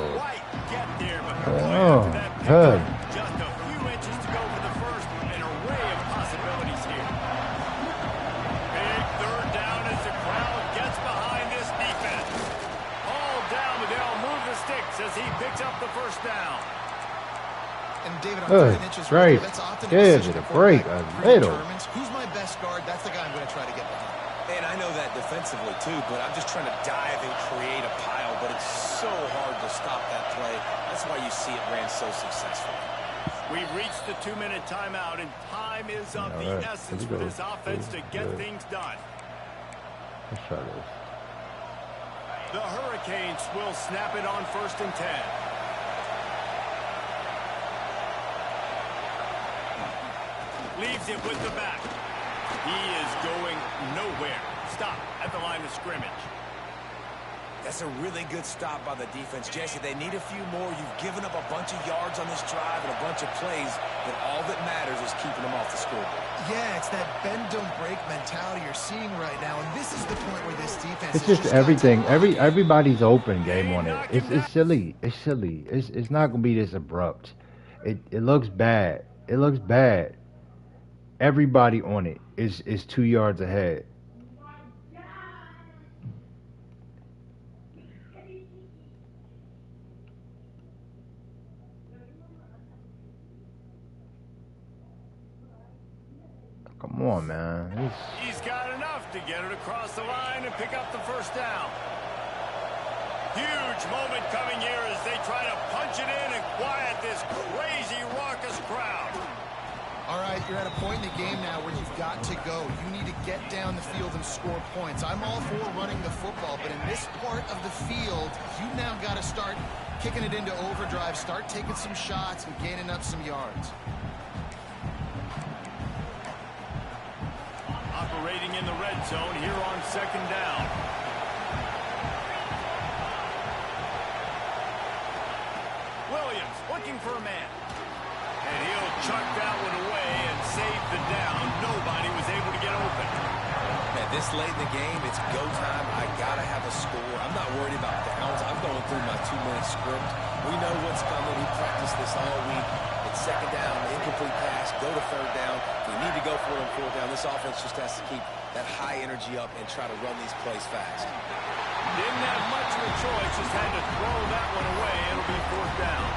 Oh, good. Just a few inches to go for the first. An array of possibilities here. Big third down as the crowd gets behind this defense. All down, but they'll move the sticks as he picks up the first down. And David, on Good 3 inches, grace. that's often a Give decision it a the break, quarterback a little. predetermines. Who's my best guard? That's the guy I'm going to try to get behind. And I know that defensively, too, but I'm just trying to dive and create a pile, but it's so hard to stop that play. That's why you see it ran so successful. We've reached the 2-minute timeout, and time is of All the right, essence here for we go. this offense to get Good. things done. Let's try this. The Hurricanes will snap it on 1st and 10. Leaves it with the back. He is going nowhere. Stop at the line of scrimmage. That's a really good stop by the defense. Jesse, they need a few more. You've given up a bunch of yards on this drive and a bunch of plays, but all that matters is keeping them off the scoreboard. Yeah, it's that bend don't break mentality you're seeing right now, and this is the point where this defense It's has just got everything. to lock in. Everybody's open game on it. It's silly. It's silly. It's not gonna be this abrupt. It looks bad. It looks bad. Everybody on it is 2 yards ahead. Come on, man. He's got enough to get it across the line and pick up the first down. Huge moment coming here as they try to punch it in and quiet this crazy, raucous crowd. All right, you're at a point in the game now where you've got to go. You need to get down the field and score points. I'm all for running the football, but in this part of the field, you now got to start kicking it into overdrive, start taking some shots and gaining up some yards. Operating in the red zone here on second down. Williams looking for a man. And he'll chuck that one away and save the down. Nobody was able to get open. Man, this late in the game, it's go time. I got to have a score. I'm not worried about downs. I'm going through my 2-minute script. We know what's coming. We practiced this all week. It's second down, incomplete pass, go to third down. We need to go for it on fourth down. This offense just has to keep that high energy up and try to run these plays fast. Didn't have much of a choice, just had to throw that one away. It'll be fourth down.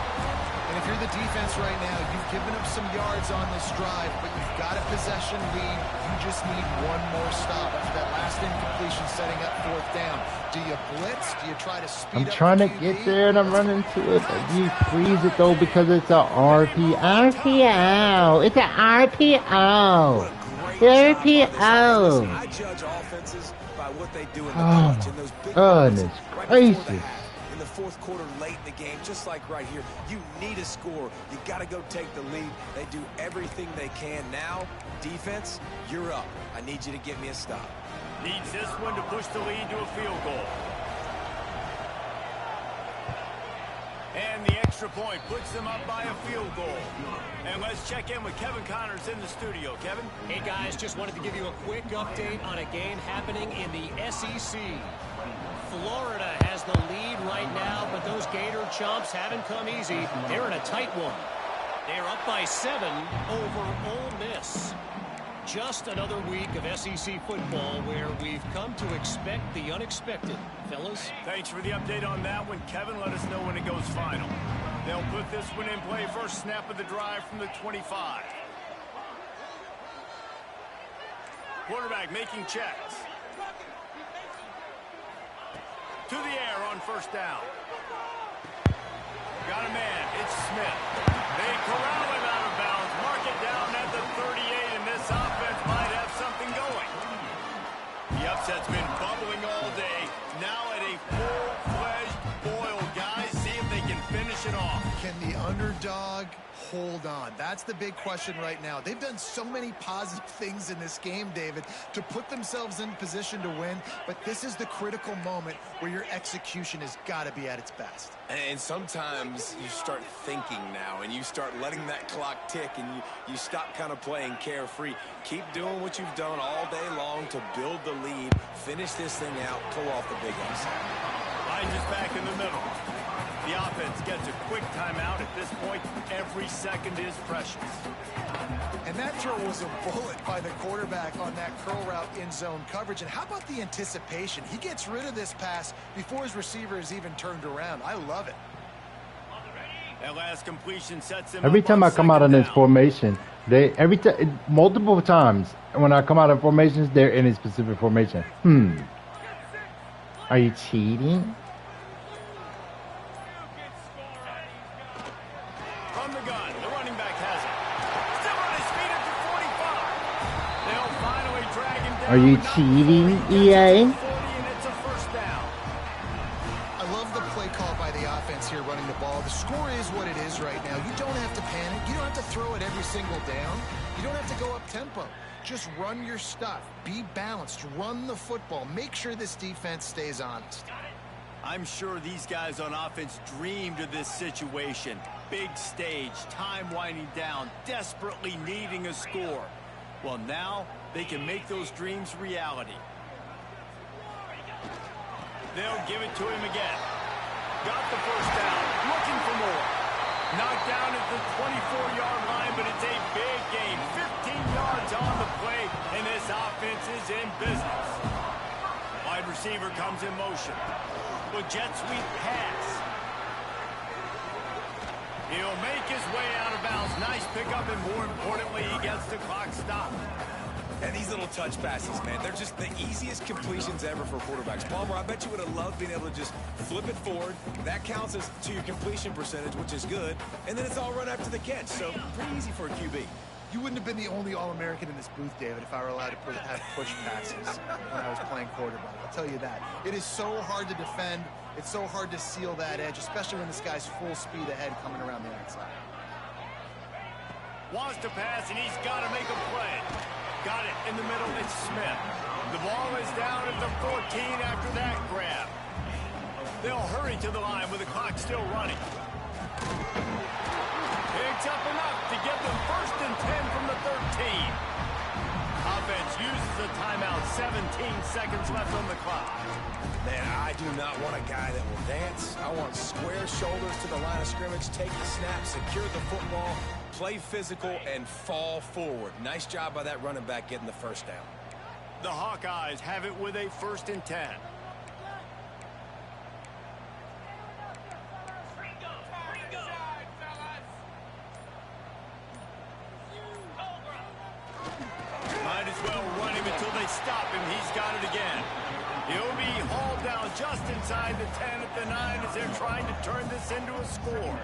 And if you're the defense right now, you've given up some yards on this drive, but you've got a possession lead. You just need one more stop after that last incompletion setting up 4th down. Do you blitz? Do you try to speed up? I'm trying to get there and I'm running to it. You freeze it though because it's a RPO. It's a RPO. RPO. I judge offenses by what they do in the Oh, clutch. And those big goodness right gracious. before the half, in the 4th quarter, late in the game, just like right here, you need a score. You got to go take the lead. They do everything they can. Now, defense, you're up. I need you to get me a stop. Needs this one to push the lead to a field goal. And the extra point puts them up by a field goal. And let's check in with Kevin Connors in the studio. Kevin? Hey, guys, just wanted to give you a quick update on a game happening in the SEC. Florida has the lead right now, but those Gator Chumps haven't come easy. They're in a tight one. They're up by 7 over Ole Miss. Just another week of SEC football where we've come to expect the unexpected. Fellas? Thanks for the update on that one, Kevin. Let us know when it goes final. They'll put this one in play. First snap of the drive from the 25. Quarterback making checks. To the air on 1st down. Got a man. It's Smith. They corral him out of bounds. Mark it down at the 38, and this offense might have something going. The upset's been bubbling all day. Now at a full-fledged boil, guys. See if they can finish it off. Can the underdog hold on? That's the big question right now. They've done so many positive things in this game, David, to put themselves in position to win, but this is the critical moment where your execution has got to be at its best. And sometimes you start thinking now, and you start letting that clock tick, and you stop kind of playing carefree. Keep doing what you've done all day long to build the lead, finish this thing out, pull off the big upset. Hines is back in the middle. The offense gets a quick timeout. At this point, every second is precious. And that throw was a bullet by the quarterback on that curl route in zone coverage. And how about the anticipation? He gets rid of this pass before his receiver is even turned around. I love it. That last completion sets him Every up time on I come out of 2nd this down. formation, multiple times when I come out of formations, they're in a specific formation. Are you cheating? From the gun, the running back has it. Still on his feet at the 45. They'll finally drag him down. Are you Not cheating, before he gets to EA? the 40, and it's a 1st down. I love the play call by the offense here running the ball. The score is what it is right now. You don't have to panic. You don't have to throw it every single down. You don't have to go up tempo. Just run your stuff. Be balanced. Run the football. Make sure this defense stays honest. I'm sure these guys on offense dreamed of this situation. Big stage, time winding down, desperately needing a score. Well, now they can make those dreams reality. They'll give it to him again. Got the 1st down, looking for more. Knocked down at the 24-yard line, but it's a big game. 15 yards on the play, and this offense is in business. Wide receiver comes in motion. With jet sweep pass. He'll make his way out of bounds. Nice pickup, and more importantly, he gets the clock stopped. And these little touch passes, man, they're just the easiest completions ever for quarterbacks. Palmer, I bet you would have loved being able to just flip it forward. That counts as to your completion percentage, which is good. And then it's all run after the catch, so pretty easy for a QB. You wouldn't have been the only All-American in this booth, David, if I were allowed to have push passes when I was playing quarterback. I'll tell you that. It is so hard to defend. It's so hard to seal that edge, especially when this guy's full speed ahead coming around the outside. Wants to pass, and he's got to make a play. Got it in the middle. It's Smith. The ball is down at the 14 after that grab. They'll hurry to the line with the clock still running. Picks up enough to get them 1st and 10 from the 13. Offense uses a timeout. 17 seconds left on the clock. Man, I do not want a guy that will dance. I want square shoulders to the line of scrimmage, take the snap, secure the football, play physical, and fall forward. Nice job by that running back getting the 1st down. The Hawkeyes have it with a 1st and 10. stop him. He's got it again. He'll be hauled down just inside the 10 at the 9 as they're trying to turn this into a score.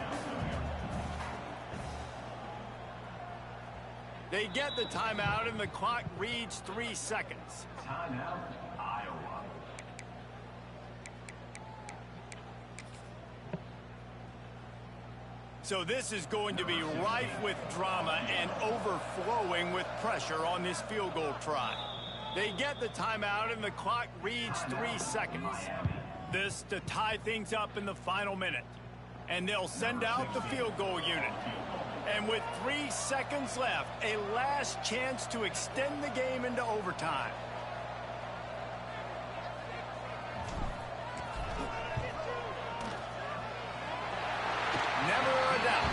They get the timeout, and the clock reads 3 seconds. Timeout, Iowa. So this is going to be rife with drama and overflowing with pressure on this field goal try. They get the timeout, and the clock reads 3 seconds. This to tie things up in the final minute. And they'll send out the field goal unit. And with 3 seconds left, a last chance to extend the game into overtime. Never a doubt.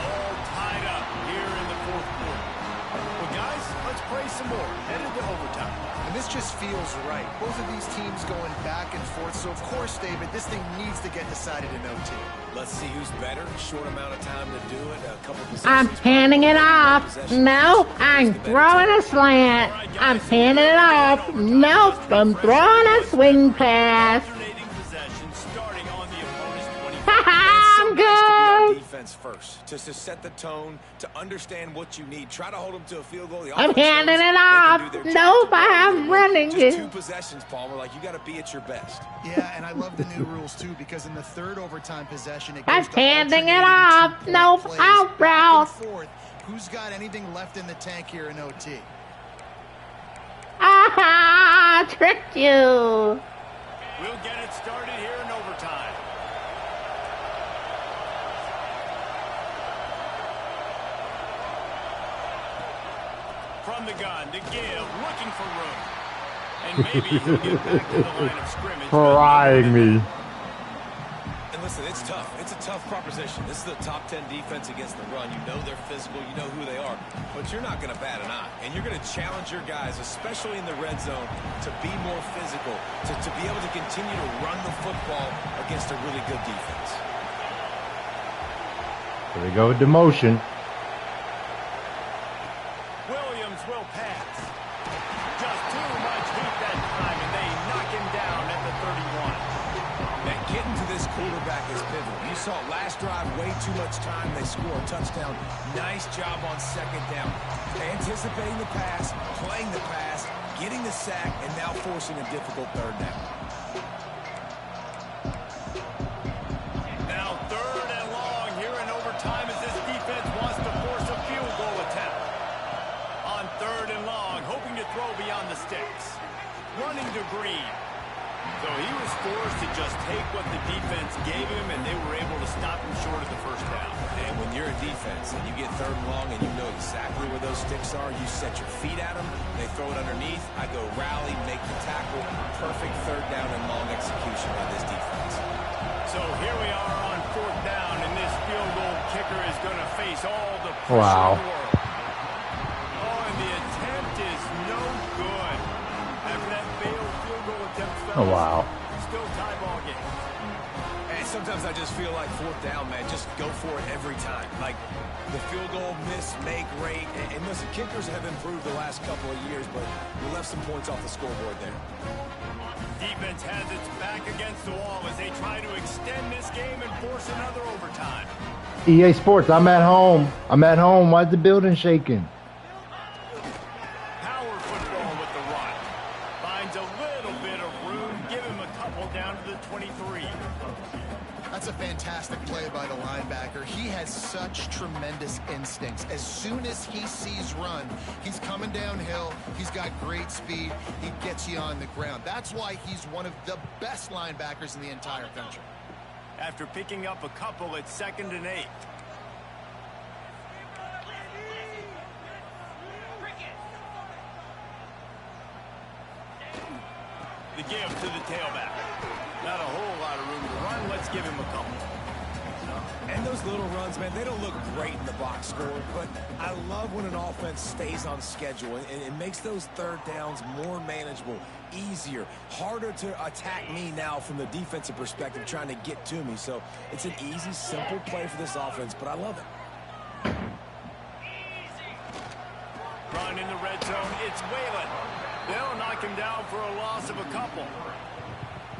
All tied up here in the fourth quarter. Well, guys, let's play some more. Headed to overtime. And this just feels right. Both of these teams going back and forth. So, of course, David, this thing needs to get decided in OT. Let's see who's better. Short amount of time to do it. A couple possessions. I'm handing it off. No, I'm throwing a slant. I'm handing it off. Nope, I'm throwing a swing pass. Alternating possession starting on the opponent's 25. I'm good. Defense first, just to set the tone, to understand what you need. Try to hold them to a field goal. I'm handing it off. Nope, I'm running Just 2 it. possessions, Palmer. Like, you got to be at your best. Yeah, and I love the new rules, too, because in the third overtime possession, it I'm goes to handing it alternating off. 2-point Nope, plays out back and route. forth. Who's got anything left in the tank here in OT? Aha, tricked you. We'll get it started here in overtime. From the gun to give, looking for room. And maybe he'll get back to the line of scrimmage. Frying me. And listen, it's tough. It's a tough proposition. This is the top 10 defense against the run. You know they're physical. You know who they are. But you're not going to bat an eye. And you're going to challenge your guys, especially in the red zone, to be more physical, to be able to continue to run the football against a really good defense. Here we go with the motion. Williams will pass. Just too much heat that time, and they knock him down at the 31. Man, getting to this quarterback is pivotal. You saw last drive, way too much time. They score a touchdown. Nice job on second down. Anticipating the pass, playing the pass, getting the sack, and now forcing a difficult third down. Now 3rd and long here in overtime as this defense wants to force a field goal attempt. On 3rd and long, hoping to throw beyond the sticks. Running to Green. So he was forced to just take what the defense gave him, and they were able to stop him short of the first down. And when you're a defense and you get 3rd and long and you know exactly where those sticks are, you set your feet at them, they throw it underneath, I go rally, make the tackle. Perfect 3rd down and long execution by this defense. So here we are on 4th down, and this field goal kicker is going to face all the pressure Wow. in the world. Oh, and the attempt is no good. After that failed field goal attempt, Oh, wow. still tie ball game. And sometimes I just feel like 4th down, man, just go for it every time. Like the field goal, miss, make, rate. And listen, kickers have improved the last couple of years, but we left some points off the scoreboard there. Defense has its back against the wall as they try to extend this game and force another overtime. EA Sports, I'm at home. I'm at home. Why's the building shaking? Power football with the run. Finds a little bit of room. Give him a couple down to the 23. That's a fantastic play by the linebacker. He has such tremendous instincts. As soon as he sees run, he's coming downhill. He's got great speed. He gets you on the ground. That's why he's one of the best linebackers in the entire country. After picking up a couple at 2nd and 8. The give to the tailback. Not a whole lot of room to run. Let's give him a couple. And those little runs, man, they don't look great in the box score, but I love when an offense stays on schedule, and it makes those 3rd downs more manageable, easier, harder to attack me now from the defensive perspective trying to get to me. So it's an easy, simple play for this offense, but I love it. Run in the red zone. It's Whalen. They'll knock mark him down for a loss of a couple.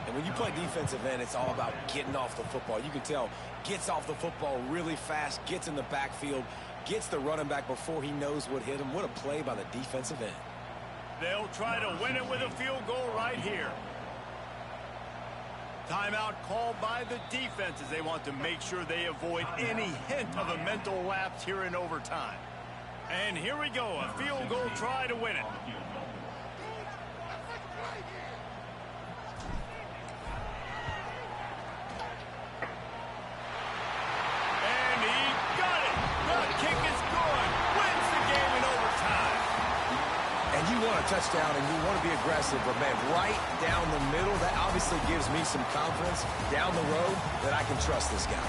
And when you play defensive end, it's all about getting off the football. You can tell, gets off the football really fast, gets in the backfield, gets the running back before he knows what hit him. What a play by the defensive end. They'll try to win it with a field goal right here. Timeout called by the defense as they want to make sure they avoid any hint of a mental lapse here in overtime. And here we go, a field goal try to win it. And he got it. The kick is good. Wins the game in overtime. And you want a touchdown and you want to be aggressive, but man, right down the middle, that obviously gives me some confidence down the road that I can trust this guy.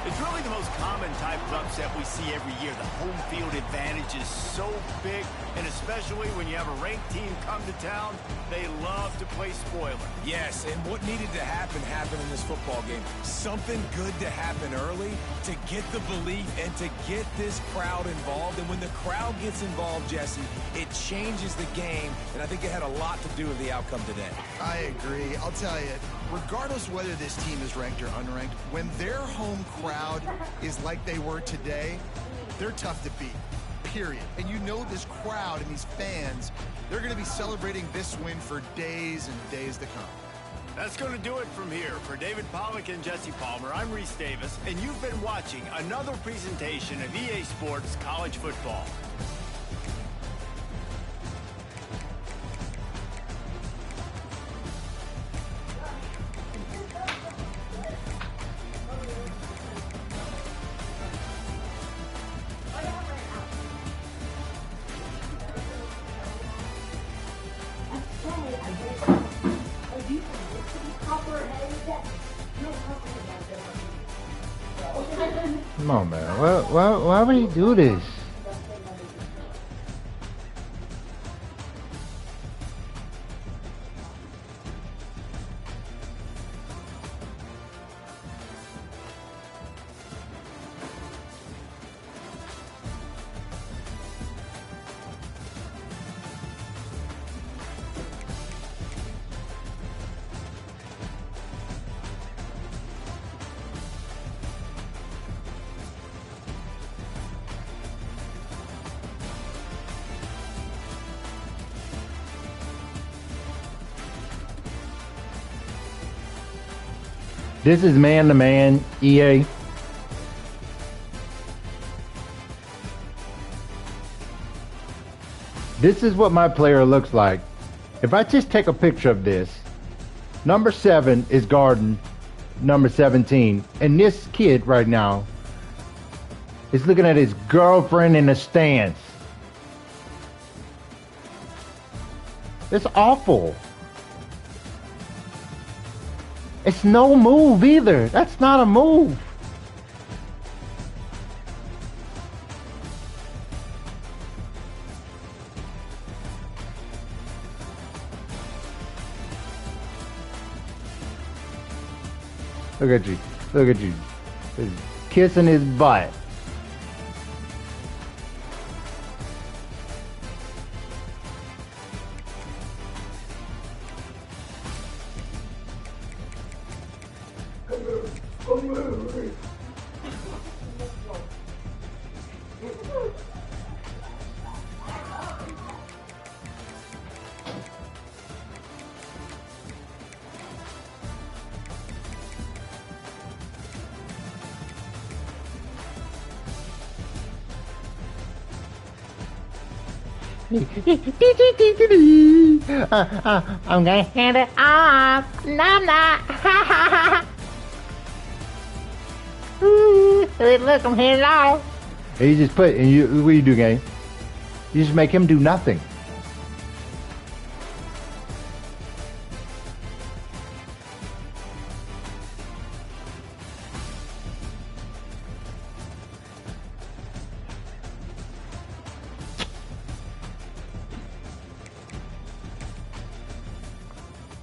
It's really the most common type of upset we see every year. The home field advantage is so big, and especially when you have a ranked team come to town, they love to play spoiler. Yes, and what needed to happen happened in this football game. Something good to happen early to get the belief and to get this crowd involved. And when the crowd gets involved, Jesse, it changes the game, and I think it had a lot to do with the outcome today. I agree. I'll tell you, regardless whether this team is ranked or unranked, when their home crowd is like they were today, they're tough to beat, period. And you know this crowd and these fans, they're going to be celebrating this win for days and days to come. That's going to do it from here. For David Pollack and Jesse Palmer, I'm Reese Davis, and you've been watching another presentation of EA Sports College Football. Come on, man. Why would he do this? This is man-to-man, EA. This is what my player looks like. If I just take a picture of this, number 7 is guarding number 17. And this kid right now is looking at his girlfriend in a stance. It's awful. It's no move either. That's not a move. Look at you. Look at you. He's kissing his butt. I'm gonna hand it off. Nom nom. Look, I'm handing it off. And you just put, and you, what do you do, gang? You just make him do nothing.